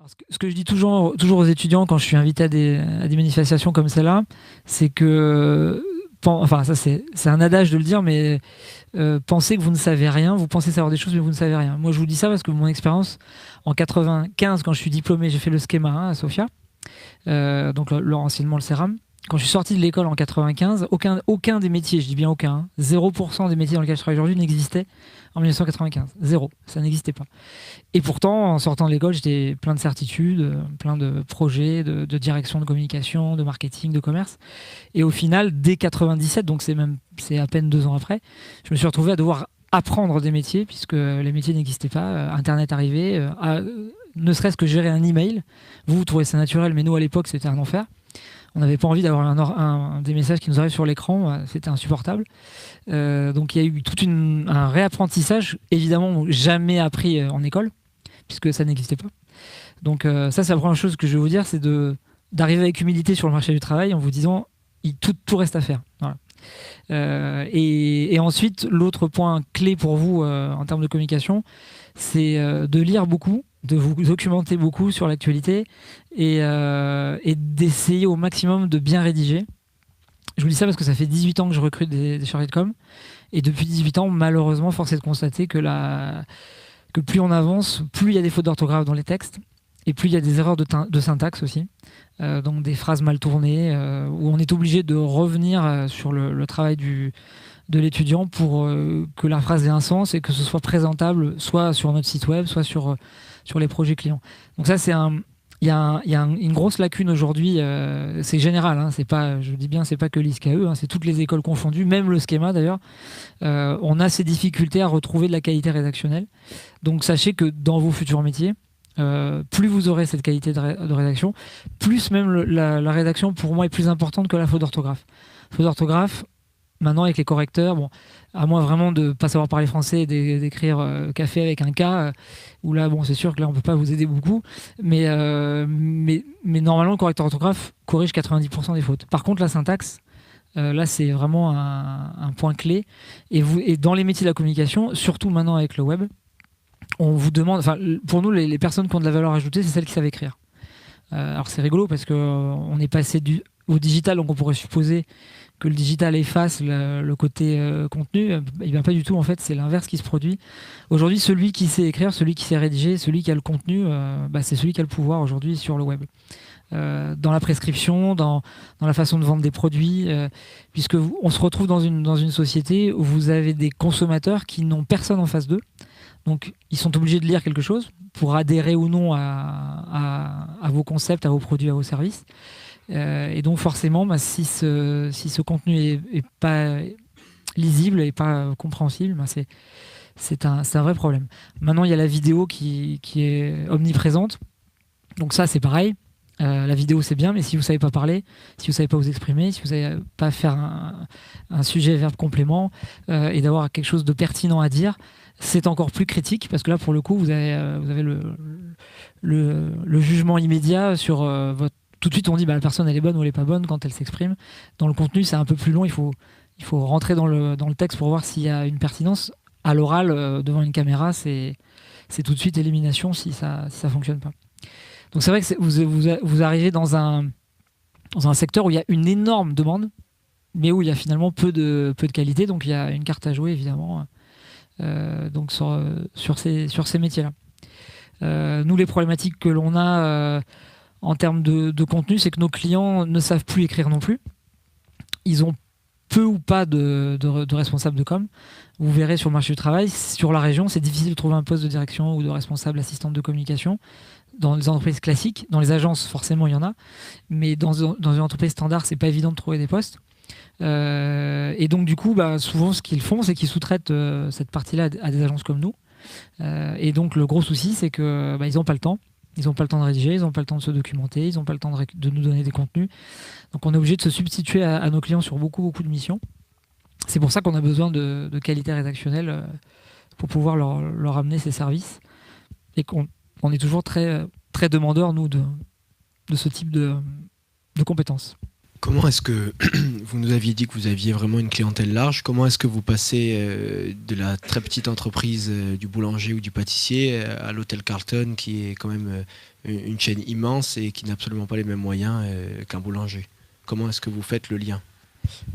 Alors, ce que je dis toujours aux étudiants quand je suis invité à des manifestations comme celle-là, c'est que, enfin ça c'est un adage de le dire, mais pensez que vous ne savez rien, vous pensez savoir des choses mais vous ne savez rien. Moi je vous dis ça parce que mon expérience en 95, quand je suis diplômé, j'ai fait le schéma 1 à Sofia, donc anciennement le CERAM. Quand je suis sorti de l'école en 95, aucun des métiers, je dis bien aucun, 0% des métiers dans lesquels je travaille aujourd'hui n'existait en 1995. Zéro, ça n'existait pas. Et pourtant, en sortant de l'école, j'étais plein de certitudes, plein de projets, de direction de communication, de marketing, de commerce. Et au final, dès 97, donc c'est à peine 2 ans après, je me suis retrouvé à devoir apprendre des métiers, puisque les métiers n'existaient pas. Internet arrivait, ne serait-ce que gérer un email. Vous trouvez ça naturel, mais nous, à l'époque, c'était un enfer. On n'avait pas envie d'avoir des messages qui nous arrivent sur l'écran, c'était insupportable. Donc il y a eu un réapprentissage, évidemment jamais appris en école, puisque ça n'existait pas. Donc ça, c'est la première chose que je vais vous dire, c'est d'arriver avec humilité sur le marché du travail en vous disant tout reste à faire. Voilà. Et ensuite, l'autre point clé pour vous en termes de communication, c'est de lire beaucoup, de vous documenter beaucoup sur l'actualité et d'essayer au maximum de bien rédiger. Je vous dis ça parce que ça fait 18 ans que je recrute des chargés de com. Et depuis 18 ans, malheureusement, force est de constater que plus on avance, plus il y a des fautes d'orthographe dans les textes et plus il y a des erreurs de syntaxe aussi. Donc des phrases mal tournées, où on est obligé de revenir sur le travail de l'étudiant pour que la phrase ait un sens et que ce soit présentable soit sur notre site web, soit sur les projets clients. Donc ça, il y a une grosse lacune aujourd'hui, c'est général, hein, c'est pas, je dis bien, c'est pas que l'ISKE, hein, c'est toutes les écoles confondues, même le schéma d'ailleurs. On a ces difficultés à retrouver de la qualité rédactionnelle. Donc sachez que dans vos futurs métiers, plus vous aurez cette qualité de rédaction, plus même la rédaction pour moi est plus importante que la faute d'orthographe. Faute d'orthographe, maintenant avec les correcteurs, bon, à moins vraiment de ne pas savoir parler français et d'écrire café avec un K, où là, bon, c'est sûr que là on peut pas vous aider beaucoup, mais normalement le correcteur orthographe corrige 90% des fautes. Par contre, la syntaxe, là c'est vraiment un point clé. Et dans les métiers de la communication, surtout maintenant avec le web, on vous demande, enfin pour nous les personnes qui ont de la valeur ajoutée, c'est celles qui savent écrire. Alors c'est rigolo parce que on est passé au digital, donc on pourrait supposer que le digital efface le côté contenu. Et bien pas du tout, en fait, c'est l'inverse qui se produit. Aujourd'hui, celui qui sait écrire, celui qui sait rédiger, celui qui a le contenu, c'est celui qui a le pouvoir aujourd'hui sur le web. Dans la prescription, dans la façon de vendre des produits, puisque on se retrouve dans une société où vous avez des consommateurs qui n'ont personne en face d'eux. Donc, ils sont obligés de lire quelque chose pour adhérer ou non à vos concepts, à vos produits, à vos services. Et donc, forcément, si ce contenu est pas lisible et pas compréhensible, c'est un vrai problème. Maintenant, il y a la vidéo qui est omniprésente. Donc ça, c'est pareil. La vidéo, c'est bien, mais si vous ne savez pas parler, si vous ne savez pas vous exprimer, si vous ne savez pas faire un sujet-verbe complément et d'avoir quelque chose de pertinent à dire, c'est encore plus critique parce que là, pour le coup, vous avez le jugement immédiat sur votre. Tout de suite, on dit la personne elle est bonne ou elle est pas bonne quand elle s'exprime. Dans le contenu, c'est un peu plus long. Il faut rentrer dans le texte pour voir s'il y a une pertinence. À l'oral, devant une caméra, c'est tout de suite élimination si ça fonctionne pas. Donc c'est vrai que vous arrivez dans un secteur où il y a une énorme demande, mais où il y a finalement peu de qualité. Donc il y a une carte à jouer évidemment. Donc sur ces métiers-là. Nous, les problématiques que l'on a en termes de contenu, c'est que nos clients ne savent plus écrire non plus. Ils ont peu ou pas de responsables de com. Vous verrez sur le marché du travail, sur la région, c'est difficile de trouver un poste de direction ou de responsable assistante de communication. Dans les entreprises classiques, dans les agences, forcément, il y en a. Mais dans une entreprise standard, c'est pas évident de trouver des postes. Et donc du coup, souvent ce qu'ils font, c'est qu'ils sous-traitent cette partie-là à des agences comme nous. Et donc le gros souci, c'est que ils n'ont pas le temps. Ils n'ont pas le temps de rédiger, ils n'ont pas le temps de se documenter, ils n'ont pas le temps de nous donner des contenus. Donc on est obligé de se substituer à nos clients sur beaucoup, beaucoup de missions. C'est pour ça qu'on a besoin de qualité rédactionnelle pour pouvoir leur amener ces services. Et qu'on est toujours très, très demandeur, nous, de ce type de compétences. Comment est-ce que vous nous aviez dit que vous aviez vraiment une clientèle large? Comment est-ce que vous passez de la très petite entreprise du boulanger ou du pâtissier à l'hôtel Carlton, qui est quand même une chaîne immense et qui n'a absolument pas les mêmes moyens qu'un boulanger? Comment est-ce que vous faites le lien?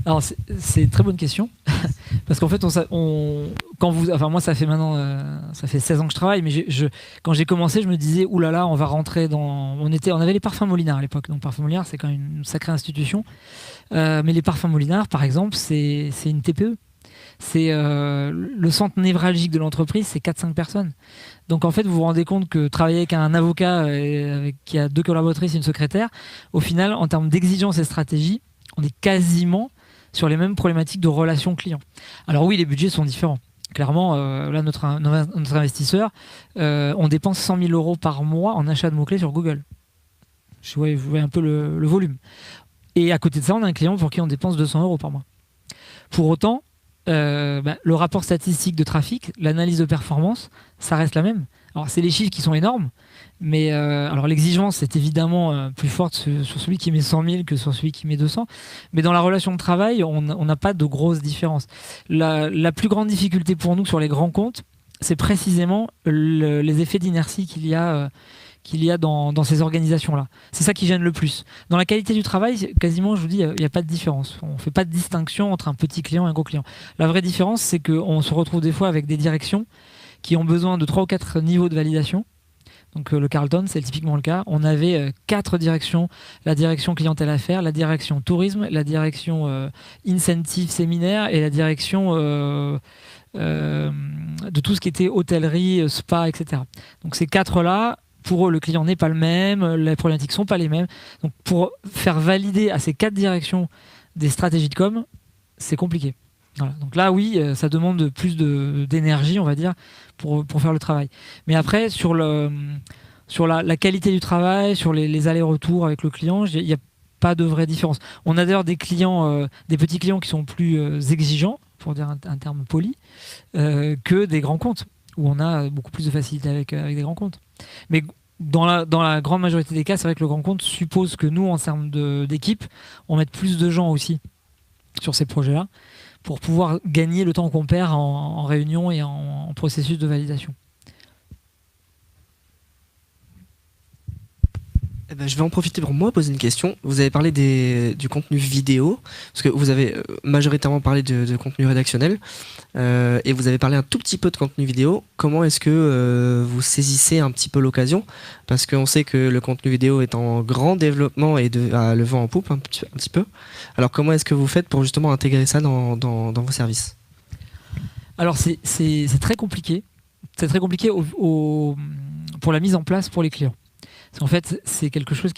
Alors c'est une très bonne question parce qu'en fait moi ça fait maintenant ça fait 16 ans que je travaille, mais quand j'ai commencé je me disais oulala, on va rentrer on avait les parfums Molinard à l'époque, donc Parfums Molinard c'est quand même une sacrée institution, mais les parfums Molinard par exemple c'est une TPE, c'est le centre névralgique de l'entreprise, c'est 4-5 personnes. Donc en fait vous vous rendez compte que travailler avec un avocat qui a 2 collaboratrices et une secrétaire, au final en termes d'exigence et stratégie, on est quasiment sur les mêmes problématiques de relations clients. Alors oui, les budgets sont différents. Clairement, là, notre investisseur, on dépense 100 000 euros par mois en achat de mots-clés sur Google. Vous voyez un peu le volume. Et à côté de ça, on a un client pour qui on dépense 200 euros par mois. Pour autant, le rapport statistique de trafic, l'analyse de performance, ça reste la même. Alors, c'est les chiffres qui sont énormes, mais alors l'exigence est évidemment plus forte sur celui qui met 100 000 que sur celui qui met 200. Mais dans la relation de travail, on n'a pas de grosses différences. La plus grande difficulté pour nous sur les grands comptes, c'est précisément les effets d'inertie qu'il y a dans ces organisations-là. C'est ça qui gêne le plus. Dans la qualité du travail, quasiment, je vous dis, il n'y a pas de différence. On ne fait pas de distinction entre un petit client et un gros client. La vraie différence, c'est qu'on se retrouve des fois avec des directions qui ont besoin de 3 ou 4 niveaux de validation. Donc le Carlton, c'est typiquement le cas. On avait 4 directions: la direction clientèle affaires, la direction tourisme, la direction incentive séminaire et la direction de tout ce qui était hôtellerie, spa, etc. Donc ces 4-là, pour eux, le client n'est pas le même, les problématiques ne sont pas les mêmes. Donc pour faire valider à ces 4 directions des stratégies de com, c'est compliqué. Voilà. Donc là, oui, ça demande plus d'énergie, on va dire, pour faire le travail. Mais après, sur la qualité du travail, sur les allers-retours avec le client, il n'y a pas de vraie différence. On a d'ailleurs des petits clients qui sont plus exigeants, pour dire un terme poli, que des grands comptes, où on a beaucoup plus de facilité avec des grands comptes. Mais dans la grande majorité des cas, c'est vrai que le grand compte suppose que nous, en termes d'équipe, on mette plus de gens aussi sur ces projets-là, pour pouvoir gagner le temps qu'on perd en réunion et en processus de validation. Eh ben, je vais en profiter pour moi poser une question. Vous avez parlé du contenu vidéo, parce que vous avez majoritairement parlé de contenu rédactionnel, et vous avez parlé un tout petit peu de contenu vidéo. Comment est-ce que vous saisissez un petit peu l'occasion? Parce qu'on sait que le contenu vidéo est en grand développement et à le vent en poupe un petit peu. Alors comment est-ce que vous faites pour justement intégrer ça dans vos services? Alors c'est très compliqué. C'est très compliqué pour la mise en place pour les clients. Parce qu'en fait, c'est quelque chose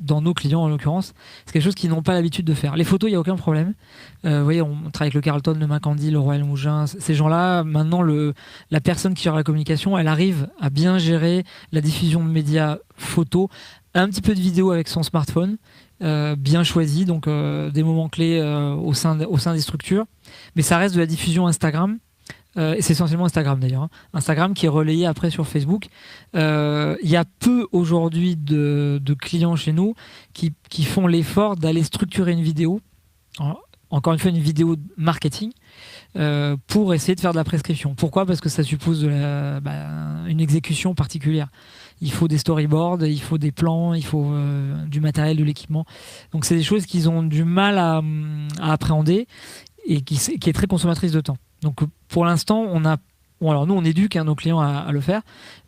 dans nos clients en l'occurrence, c'est quelque chose qu'ils n'ont pas l'habitude de faire. Les photos, il n'y a aucun problème. Vous voyez, on travaille avec le Carlton, le Macandie, le Royal Mougin. Ces gens-là, maintenant, la personne qui gère la communication, elle arrive à bien gérer la diffusion de médias photos, un petit peu de vidéo avec son smartphone, bien choisi, donc des moments clés au sein des structures. Mais ça reste de la diffusion Instagram. Et c'est essentiellement Instagram d'ailleurs. Instagram qui est relayé après sur Facebook. Il y a peu aujourd'hui de clients chez nous qui font l'effort d'aller structurer une vidéo. Encore une fois, une vidéo marketing pour essayer de faire de la prescription. Pourquoi? Parce que ça suppose une exécution particulière. Il faut des storyboards, il faut des plans, il faut du matériel, de l'équipement. Donc c'est des choses qu'ils ont du mal à appréhender et qui est très consommatrice de temps. Donc pour l'instant, alors nous on éduque nos clients à le faire,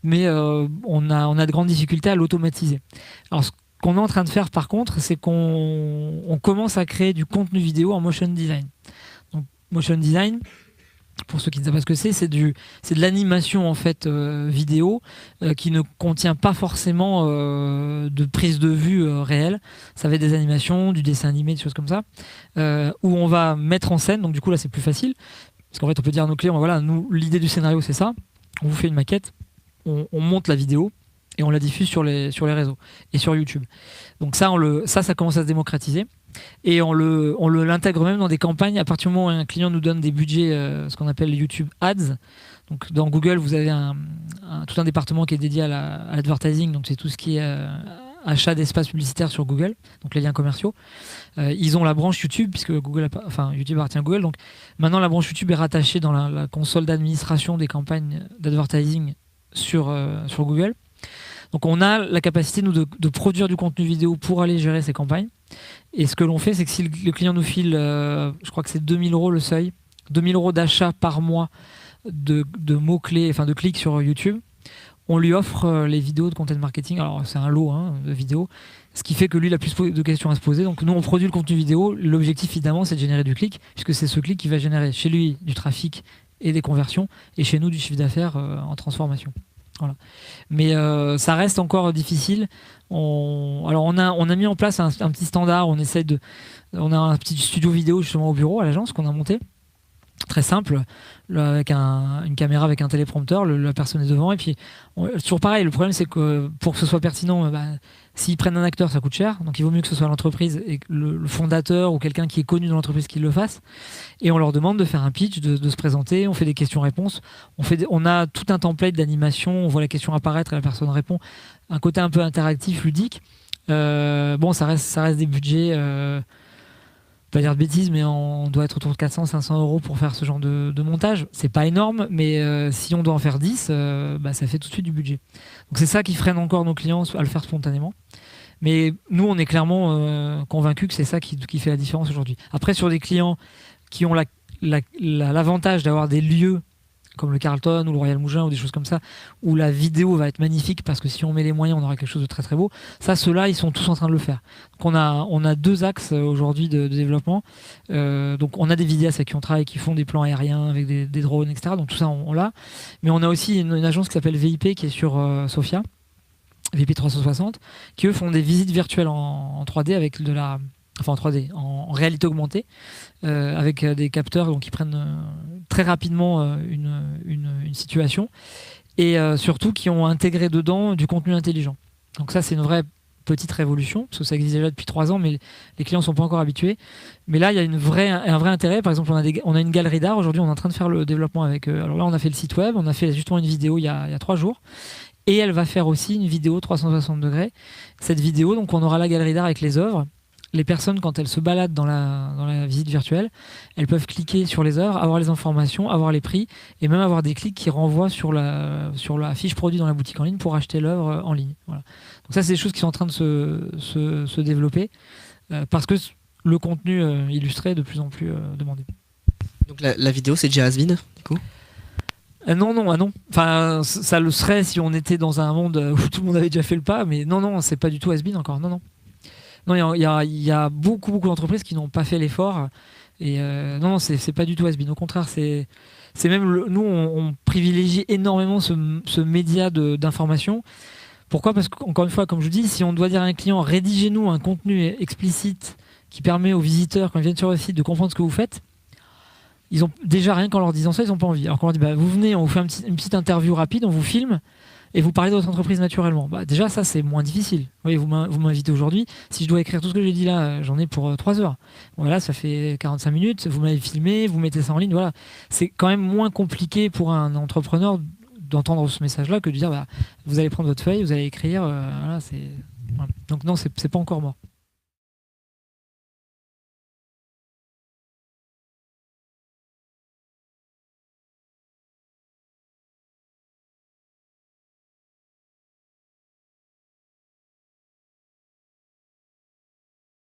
mais on a de grandes difficultés à l'automatiser. Alors ce qu'on est en train de faire par contre, c'est qu'on commence à créer du contenu vidéo en motion design. Donc motion design, pour ceux qui ne savent pas ce que c'est de l'animation en fait vidéo qui ne contient pas forcément de prise de vue réelle. Ça va être des animations, du dessin animé, des choses comme ça, où on va mettre en scène. Donc du coup là c'est plus facile. Parce qu'en fait, on peut dire à nos clients, voilà, nous, l'idée du scénario, c'est ça. On vous fait une maquette, on monte la vidéo et on la diffuse sur les réseaux et sur YouTube. Donc ça commence à se démocratiser. Et on l'intègre même dans des campagnes. À partir du moment où un client nous donne des budgets, ce qu'on appelle YouTube Ads. Donc dans Google, vous avez tout un département qui est dédié à l'advertising. Donc c'est tout ce qui est achat d'espace publicitaire sur Google, donc les liens commerciaux. Ils ont la branche YouTube, puisque YouTube appartient à Google. Donc maintenant, la branche YouTube est rattachée dans la console d'administration des campagnes d'advertising sur Google. Donc on a la capacité, nous, de produire du contenu vidéo pour aller gérer ces campagnes. Et ce que l'on fait, c'est que si le client nous file, je crois que c'est 2 000 € le seuil, 2 000 € d'achat par mois de mots-clés, enfin de clics sur YouTube, on lui offre les vidéos de content marketing. Alors c'est un lot de vidéos, ce qui fait que lui il a plus de questions à se poser. Donc nous on produit le contenu vidéo. L'objectif évidemment c'est de générer du clic, puisque c'est ce clic qui va générer chez lui du trafic et des conversions, et chez nous du chiffre d'affaires en transformation. Voilà. Mais ça reste encore difficile. On a mis en place un petit standard. On a un petit studio vidéo justement au bureau à l'agence qu'on a monté. Très simple, avec une caméra avec un téléprompteur, la personne est devant, et puis toujours pareil. Le problème c'est que pour que ce soit pertinent, s'ils prennent un acteur ça coûte cher, donc il vaut mieux que ce soit l'entreprise et le fondateur ou quelqu'un qui est connu dans l'entreprise qui le fasse, et on leur demande de faire un pitch, de se présenter, on fait des questions-réponses, on a tout un template d'animation, on voit la question apparaître et la personne répond, un côté un peu interactif, ludique. Ça reste des budgets, pas dire de bêtises, mais on doit être autour de 400-500 € pour faire ce genre de montage. C'est pas énorme, mais si on doit en faire 10, ça fait tout de suite du budget. Donc c'est ça qui freine encore nos clients à le faire spontanément. Mais nous, on est clairement convaincus que c'est ça qui fait la différence aujourd'hui. Après, sur des clients qui ont l'avantage d'avoir des lieux comme le Carlton ou le Royal Mougin ou des choses comme ça, où la vidéo va être magnifique parce que si on met les moyens, on aura quelque chose de très très beau. Ça, ceux-là, ils sont tous en train de le faire. Donc on a 2 axes aujourd'hui de développement. Donc on a des vidéastes avec qui on travaille, qui font des plans aériens avec des drones, etc. Donc tout ça, on l'a. Mais on a aussi une agence qui s'appelle VIP qui est sur Sofia, VIP 360, qui eux font des visites virtuelles en 3D avec en 3D, en réalité augmentée, avec des capteurs donc, qui prennent très rapidement une situation, et surtout qui ont intégré dedans du contenu intelligent. Donc ça, c'est une vraie petite révolution, parce que ça existe déjà depuis 3 ans, mais les clients ne sont pas encore habitués. Mais là, il y a un vrai intérêt. Par exemple, on a une galerie d'art. Aujourd'hui, on est en train de faire le développement avec eux. Alors là, on a fait le site web, on a fait justement une vidéo il y a 3 jours. Et elle va faire aussi une vidéo 360 degrés. Cette vidéo, donc on aura la galerie d'art avec les œuvres. Les personnes, quand elles se baladent dans la visite virtuelle, elles peuvent cliquer sur les œuvres, avoir les informations, avoir les prix, et même avoir des clics qui renvoient sur la fiche produit dans la boutique en ligne pour acheter l'œuvre en ligne. Voilà. Donc ça, c'est des choses qui sont en train de se développer, parce que le contenu illustré est de plus en plus demandé. Donc la vidéo, c'est déjà has-been, du coup ? Non. Enfin, ça le serait si on était dans un monde où tout le monde avait déjà fait le pas, mais non, c'est pas du tout has-been encore. Non, il y a beaucoup d'entreprises qui n'ont pas fait l'effort. Et non, c'est pas du tout has-been. Au contraire, c'est même nous, on privilégie énormément ce média d'information. Pourquoi ? Parce qu'encore une fois, comme je vous dis, si on doit dire à un client, rédigez-nous un contenu explicite qui permet aux visiteurs, quand ils viennent sur le site, de comprendre ce que vous faites, ils ont déjà, rien qu'en leur disant ça, ils n'ont pas envie. Alors qu'on leur dit, vous venez, on vous fait une petite interview rapide, on vous filme, et vous parlez de votre entreprise naturellement. Déjà, ça, c'est moins difficile. Vous voyez, vous m'invitez aujourd'hui. Si je dois écrire tout ce que j'ai dit là, j'en ai pour 3 heures. Voilà, ça fait 45 minutes. Vous m'avez filmé, vous mettez ça en ligne. Voilà. C'est quand même moins compliqué pour un entrepreneur d'entendre ce message-là que de dire vous allez prendre votre feuille, vous allez écrire. Voilà. Donc non, c'est pas encore mort.